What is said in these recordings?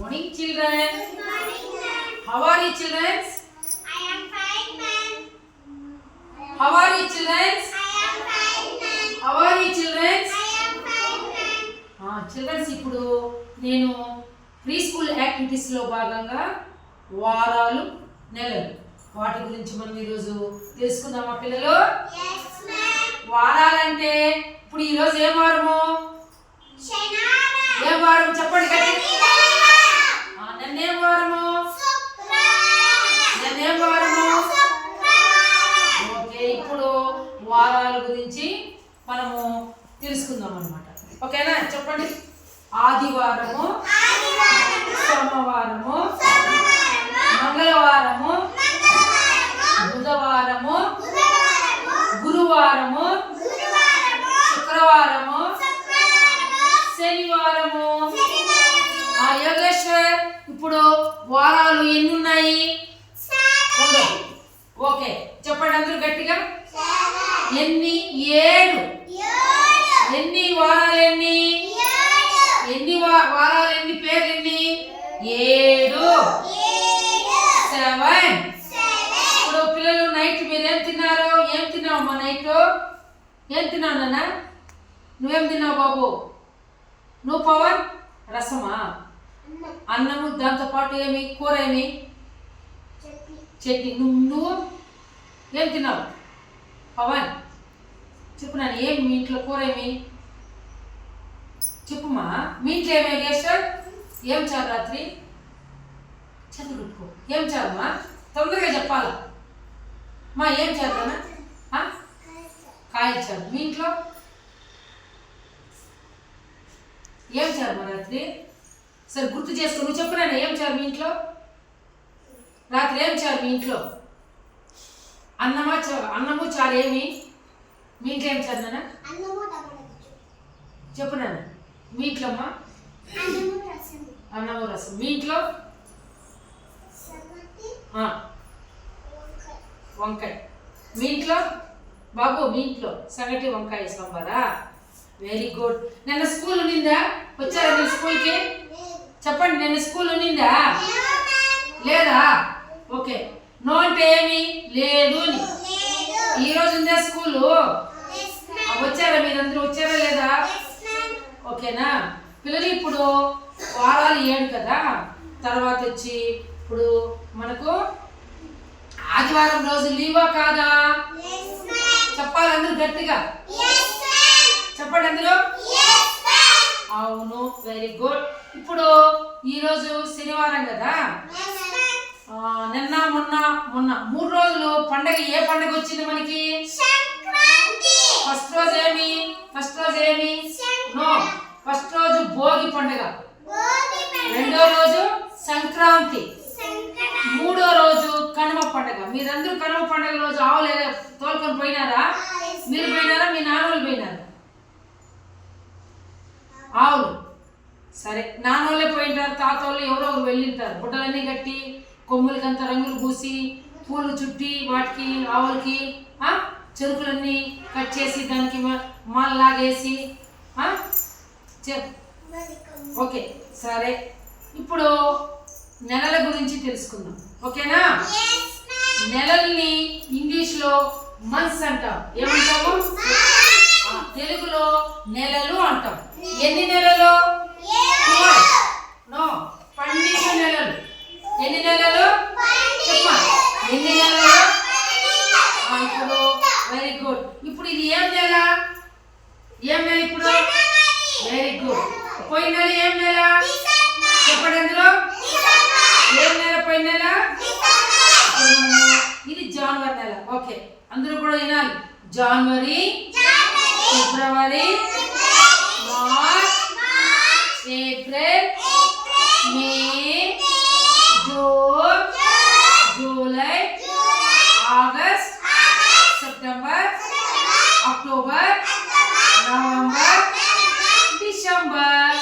morning, children. Good morning, ma'am. How are you, children? I am fine, ma'am. How are you, children? I am fine, ma'am. How are you, children? I am fine, ma'am. Children, ఇప్పుడు నేను pre school activities లో భాగంగా వారాలు నెలలు వాటి గురించి మనం ఈరోజు తెలుసుకుందామా పిల్లలు? Yes, ma'am. వారాలంటే ఇప్పుడు ఈ రోజు ఏ వారము? శనివారం. ఏ వారం చెప్పండి గట్టిగా. శనివారం. నిన్నే వారము? శుక్రవారం. నిన్నే వారము? శుక్రవారం. ఓకే, ఇప్పుడు వారాల గురించి మనము తెలుసుకుందాం అన్నమాట. ఓకేనా? చెప్పండి. ఆదివారము, ఆదివారము, సోమవారము, సోమవారము, మంగళవారము, మంగళవారము, బుధవారము, బుధవారము, గురువారము, గురువారము, శుక్రవారము, శుక్రవారము, శనివారము. శనివారము. యోగేశ్వర్, ఇప్పుడు వారాలు ఎన్ని ఉన్నాయి? Seven. ఓకే, చెప్పండి అందరూ గట్టిగా. Seven. ఎన్ని? 7. ఏడు. ఎన్ని వారాలు? ఎన్ని ఏడు. ఎన్ని వారాలు? ఎన్ని పేర్లు? ఎన్ని? 7. ఏడు. 7. Seven. ఇప్పుడు పిల్లలు నైట్ మీరు ఏం తిన్నారు? ఏం తిన్నావమ్మా నైట్? ఏం తిన్నావు నాన్న? నువ్వేం తిన్నావు బాబు? నువ్వు పవన్? రసమా? అన్నము, దాంతో పాటు ఏమి కూర? ఏమి? చట్నీ. నువ్వు ఏం తిన్నావు పవన్? చెప్పు నాన్న, ఏమి మీ ఇంట్లో కూర? ఏమి చెప్పుమా. మీ ఇంట్లో ఏమే గేస్టర్? ఏం చాలు రాత్రి? చదువుకో. ఏం చాలమ్మా? తొందరగా చెప్పాలా మా? ఏం చేద్దామా? కాయలు చాలు. మీ ఇంట్లో ఏం చాలు మా రాత్రి? సరే గుర్తు చేసుకో. నువ్వు చెప్పు నాన్న, ఏం చాలు మీ ఇంట్లో రాత్రి? ఏం చాలు మీ ఇంట్లో? అన్నము చాలు. ఏమి మీ ఇంట్లో ఏం చాలు నాన్న? అన్నము టమాటా. చెప్పు నాన్న. మీ ఇంట్లో అమ్మా? అన్నము రసం. అన్నము రసం. మీ ఇంట్లో? చపాతి. వంకాయ. మీ ఇంట్లో బాబు? మీ ఇంట్లో సంగటి వంకాయ సాంబారా? Very good. నిన్న స్కూల్ ఉన్నిందా? వచ్చారా మీరు స్కూల్కి? చెప్పండి, నిన్న స్కూల్ ఉన్నిందా? లేదా? ఓకే. నో అంటే ఏమి? లేదు అని. ఈ రోజు ఉందా స్కూలు? వచ్చారా మీరందరూ? వచ్చారా లేదా? ఓకేనా పిల్లలు? ఇప్పుడు వారాలు 7 కదా. తర్వాత వచ్చి ఇప్పుడు మనకు ఆదివారం రోజు లీవా కాదా? చెప్పాలి అందరూ గట్టిగా. చెప్పండి అందరూ. అవును, వెరీ గుడ్. ఇప్పుడు ఈరోజు శనివారం కదా. నిన్న మొన్న 3 రోజులు పండగ. ఏ పండగ వచ్చింది మనకి? ఫస్ట్ రోజు ఏమి? నో, ఫస్ట్ రోజు భోగి పండుగ. రెండో రోజు సంక్రాంతి. మూడో రోజు కనుమ పండుగ. మీరందరూ కనుమ పండుగ రోజు ఆవులు తోలుకొని పోయినారా? మీరు పోయినారా? మీ నాన్నోళ్ళు పోయినారా? ఆవులు. సరే, నాన్నోళ్ళే పోయింటారు, తాతోళ్ళు ఎవరో వెళ్ళింటారు. బుట్టలన్నీ కట్టి కొమ్ములకంతా రంగులు పూసి పూలు చుట్టి వాటికి ఆవులకి చెరుకులన్నీ కట్ చేసి దానికి మాలలాగేసి ఓకే. సరే, ఇప్పుడు నెలల గురించి తెలుసుకుందాం. ఓకేనా? నెలల్ని ఇంగ్లీష్లో మంత్స్ అంటాం. ఏమంటాము? తెలుగులో నెలలు అంటాం. ఎన్ని నెలలు? నో, 12 నెలలు. ఎన్ని నెలలు? చెప్పా. ఎన్ని నెలలు? ఇప్పుడు వెరీ గుడ్. ఇప్పుడు ఇది ఏం నెల? ఇప్పుడు? Very good. పోయిన నెల ఏం నెల? చెప్పండి అందులో. ఏం నెల పోయిన నెల? ఇది జనవరి నెల. ఓకే, అందరూ కూడా వినాలి. January, February, March, April, May, June, July, August, September, October, November, December.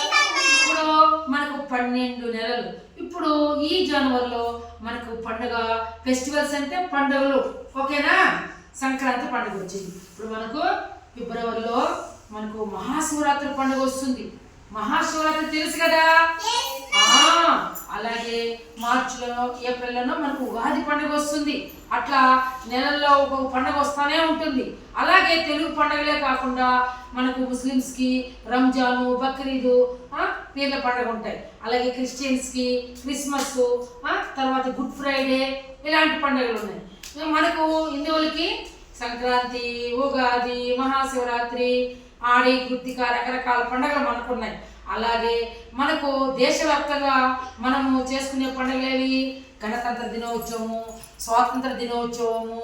ఇప్పుడు మనకు 12 నెలలు. ఇప్పుడు ఈ జనవరిలో మనకు పండుగ, ఫెస్టివల్స్ అంటే పండుగలు. ఓకేనా? సంక్రాంతి పండుగ వచ్చింది. ఇప్పుడు మనకు ఫిబ్రవరిలో మనకు మహాశివరాత్రి పండుగ వస్తుంది. మహాశివరాత్రి తెలుసు కదా? అలాగే మార్చిలో ఏప్రిల్లోనో మనకు ఉగాది పండుగ వస్తుంది. అట్లా నెలల్లో ఒక పండుగ వస్తూనే ఉంటుంది. అలాగే తెలుగు పండుగలే కాకుండా మనకు ముస్లిమ్స్కి రంజాను, బక్రీదు, పీర్ల పండుగ ఉంటాయి. అలాగే క్రిస్టియన్స్కి క్రిస్మస్, తర్వాత గుడ్ ఫ్రైడే ఇలాంటి పండుగలు ఉన్నాయి. మనకు హిందువులకి సంక్రాంతి, ఉగాది, మహాశివరాత్రి, ఆడి, కృత్తిక రకరకాల పండుగలు మనకు ఉన్నాయి. అలాగే మనకు దేశవ్యాప్తంగా మనము చేసుకునే పండుగలేవి గణతంత్ర దినోత్సవము, స్వాతంత్ర దినోత్సవము,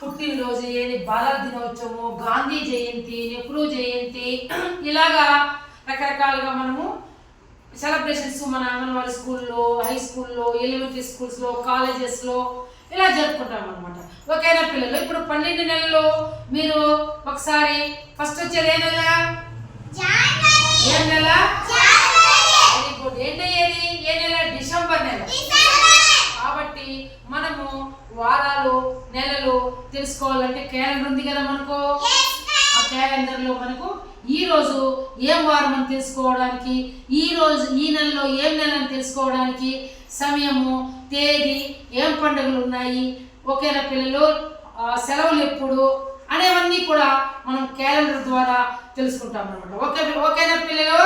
పుట్టినరోజు బాలల దినోత్సవము, గాంధీ జయంతి, నెహ్రూ జయంతి, ఇలాగా రకరకాలుగా మనము సెలబ్రేషన్స్ మన అంగన్వాడీ స్కూల్లో, హై స్కూల్లో, ఎలిమెంటరీ స్కూల్స్లో, కాలేజెస్లో ఇలా జరుపుకుంటాం అనమాట. ఓకేనా పిల్లలు? ఇప్పుడు 12 నెలలు మీరు ఒకసారి ఫస్ట్ వచ్చేది ఏ నెల? ఏ నెల? Very good. ఏ నెల? డిసెంబర్ నెల. కాబట్టి మనము వారాలు, నెలలు తెలుసుకోవాలంటే క్యాలెండర్ ఉంది కదా మనకు. ఆ క్యాలెండర్లో మనకు ఈ రోజు ఏం వారం అని తెలుసుకోవడానికి, ఈ నెలలో ఏం నెల అని తెలుసుకోవడానికి సమయము, తేదీ, ఏం పండుగలు ఉన్నాయి, ఓకేనా పిల్లలు, సెలవులు ఎప్పుడు అనేవన్నీ కూడా మనం క్యాలెండర్ ద్వారా తెలుసుకుంటాం అనమాట. ఓకేనా పిల్లలు?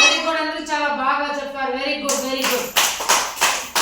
Very good. అందరూ చాలా బాగా చెప్పారు. Very good.